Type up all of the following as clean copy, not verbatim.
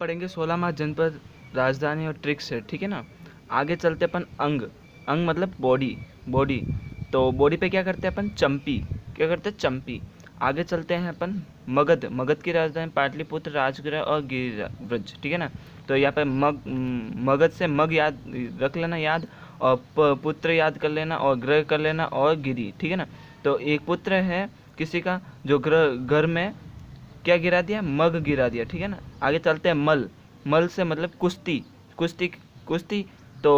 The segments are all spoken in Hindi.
पढ़ेंगे 16 महाजनपद राजधानी और ट्रिक्स है, ठीक है ना। आगे चलते अपन अंग। अंग मतलब बॉडी। बॉडी तो बॉडी पे क्या करते हैं अपन, चंपी। क्या करते हैं, चंपी। आगे चलते हैं अपन मगध। मगध की राजधानी पाटलिपुत्र, राजगृह और गिरिव्रज, ठीक है ना। तो यहाँ पे मगध से मग याद रख लेना, याद, और पुत्र याद कर लेना, और ग्रह कर लेना, और गिरी, ठीक है ना। तो एक पुत्र है किसी का जो घर में क्या गिरा दिया, मग गिरा दिया, ठीक है ना। आगे चलते हैं मल। मल से मतलब कुश्ती। कुश्ती कुश्ती तो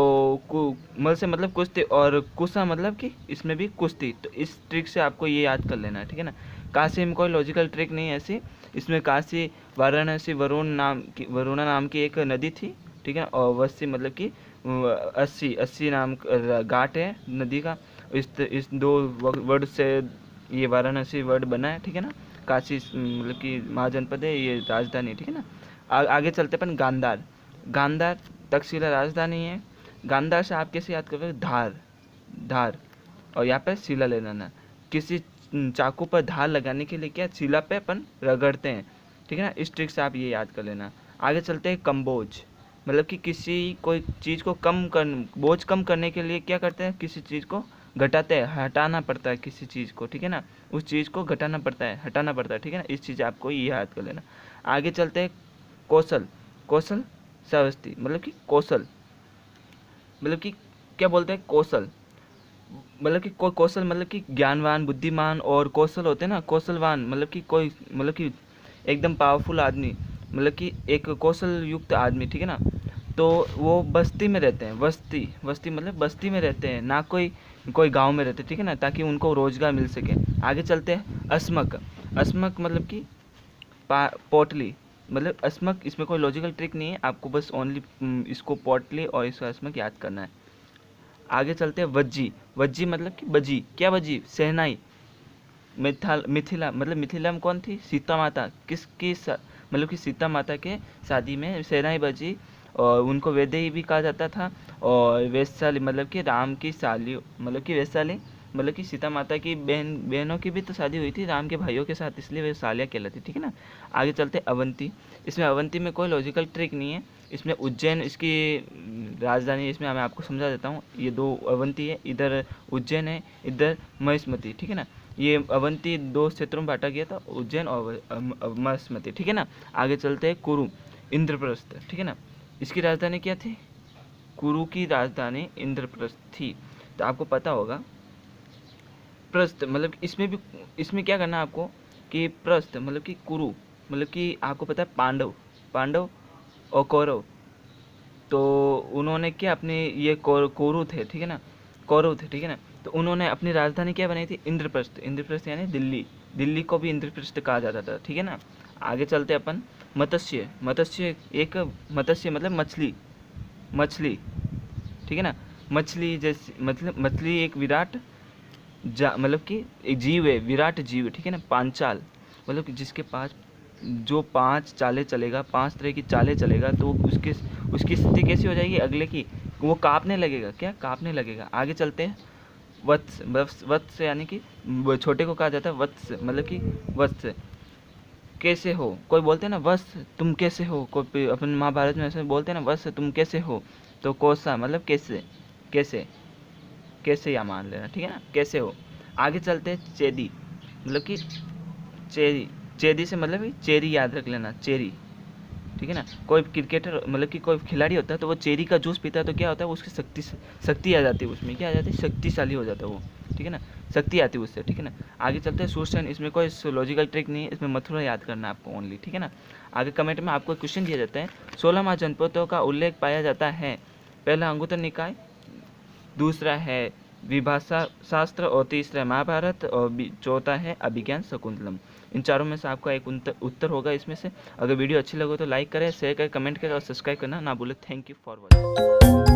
मल से मतलब कुश्ती, और कुशा मतलब कि इसमें भी कुश्ती। तो इस ट्रिक से आपको ये याद कर लेना है, ठीक है ना। काशी में कोई लॉजिकल ट्रिक नहीं है ऐसी। इसमें काशी, वाराणसी, वरुणा नाम की एक नदी थी, ठीक है ना। और वस्सी मतलब कि 80 नाम घाट है नदी का। इस दो वर्ड से ये वाराणसी वर्ड बना है, ठीक है ना। काशी मतलब कि महाजनपद है, ये राजधानी, ठीक है ना। आगे चलते अपन गांधार। गांधार तक्षशिला राजधानी है। गांधार से आप कैसे याद करोगे, धार। धार और यहाँ पे शिला ले लेना। किसी चाकू पर धार लगाने के लिए क्या, शिला पे अपन रगड़ते हैं, ठीक है ना। इस ट्रिक से आप ये याद कर लेना। आगे चलते हैं कम्बोज। मतलब कि किसी कोई चीज़ को बोझ कम करने के लिए क्या करते हैं, किसी चीज़ को घटाते हैं, हटाना पड़ता है किसी चीज़ को, ठीक है ना। उस चीज़ को घटाना पड़ता है, हटाना पड़ता है, ठीक है ना। इस चीज़ आपको ये याद कर लेना। आगे चलते हैं कौशल। कौशल सवस्थी मतलब कि कौशल, मतलब कि क्या बोलते हैं, कौशल मतलब कि कोई कौशल मतलब कि ज्ञानवान, बुद्धिमान, और कौशल होते हैं ना, कौशलवान मतलब कि कोई मतलब कि एकदम पावरफुल आदमी, मतलब कि एक कौशल युक्त आदमी, ठीक है ना। तो वो बस्ती में रहते हैं। बस्ती बस्ती मतलब बस्ती में रहते हैं, ना कोई कोई गांव में रहते, ठीक है ना, ताकि उनको रोजगार मिल सके। आगे चलते हैं अस्मक। अस्मक मतलब कि पोटली, मतलब अस्मक, इसमें कोई लॉजिकल ट्रिक नहीं है, आपको बस ओनली इसको पोटली और इसको अस्मक याद करना है। आगे चलते हैं वज्जी। वज्जी मतलब कि बजी। क्या बजी, शहनाई। मिथिला मतलब मिथिला में कौन थी, सीता माता। किसकी मतलब कि सीता माता के शादी में शहनाई बजी, और उनको वैदेही भी कहा जाता था। और वैशाली मतलब कि राम की साली, मतलब कि वैशाली मतलब कि सीता माता की बहनों की भी तो शादी हुई थी राम के भाइयों के साथ, इसलिए वे सालिया कहलाती, ठीक है ना। आगे चलते अवंती। इसमें अवंती में कोई लॉजिकल ट्रिक नहीं है। इसमें उज्जैन इसकी राजधानी, इसमें मैं आपको समझा देता हूँ। ये दो अवंती है, इधर उज्जैन है, इधर महेशमती, ठीक है ना। ये अवंती दो क्षेत्रों में बांटा गया था, उज्जैन और महेशमती, ठीक है ना। आगे चलते हैं कुरु। इंद्रप्रस्थ, ठीक है ना। इसकी राजधानी क्या थी, कुरु की राजधानी इंद्रप्रस्थ थी। तो आपको पता होगा प्रस्थ मतलब इसमें क्या करना है आपको, कि प्रस्थ मतलब कि कुरु मतलब कि आपको पता है पांडव, पांडव और कौरव। तो उन्होंने क्या अपने ये कौरव थे, ठीक है ना, कौरव थे, ठीक है ना। तो उन्होंने अपनी राजधानी क्या बनाई थी, इंद्रप्रस्थ। इंद्रप्रस्थ यानी दिल्ली। दिल्ली को भी इंद्रप्रस्थ कहा जाता था, ठीक है ना। आगे चलते अपन मत्स्य। मत्स्य एक मत्स्य मतलब मछली, मछली, ठीक है ना। मछली जैसे मतलब मछली एक विराट मतलब कि एक जीव है, विराट जीव, ठीक है ना। पांचाल मतलब कि जिसके पास जो 5 चालें चलेगा, 5 तरह की चालें चलेगा, तो उसकी स्थिति कैसी हो जाएगी अगले की, वो कांपने लगेगा, क्या कांपने लगेगा। आगे चलते हैं वत्स। वत्स यानी कि छोटे को कहा जाता है वत्स, मतलब कि वत्स कैसे हो, कोई बोलते हैं ना वत्स तुम कैसे हो, कोई अपन महाभारत में ऐसे बोलते हैं ना वत्स तुम कैसे हो। तो कोसा मतलब कैसे, कैसे, कैसे या मान लेना, ठीक है ना, कैसे हो। आगे चलते हैं चेदी, मतलब कि चेरी। चेदी से मतलब कि चेरी याद रख लेना, चेरी, ठीक है ना। कोई क्रिकेटर मतलब कि कोई खिलाड़ी होता है तो वो चेरी का जूस पीता है, तो क्या होता है उसकी शक्ति आ जाती है, उसमें क्या आ जाती है, शक्तिशाली हो जाता है वो, ठीक है ना, शक्ति आती है उससे, ठीक है ना। आगे चलते हैं सुरसेन। इसमें कोई लॉजिकल ट्रिक नहीं है, इसमें मथुरा याद करना है आपको ओनली, ठीक है ना। आगे कमेंट में आपको क्वेश्चन दिया जाता है, 16 महाजनपदों का उल्लेख पाया जाता है। पहला अंगुत्तर निकाय, दूसरा है विभाषा शास्त्र, और तीसरा है महाभारत, और चौथा है अभिज्ञान शकुंतलम। इन चारों में से आपका एक उत्तर होगा इसमें से। अगर वीडियो अच्छी लगे तो लाइक करें, शेयर करें, कमेंट करें और सब्सक्राइब करना ना भूलें। Thank you for watching.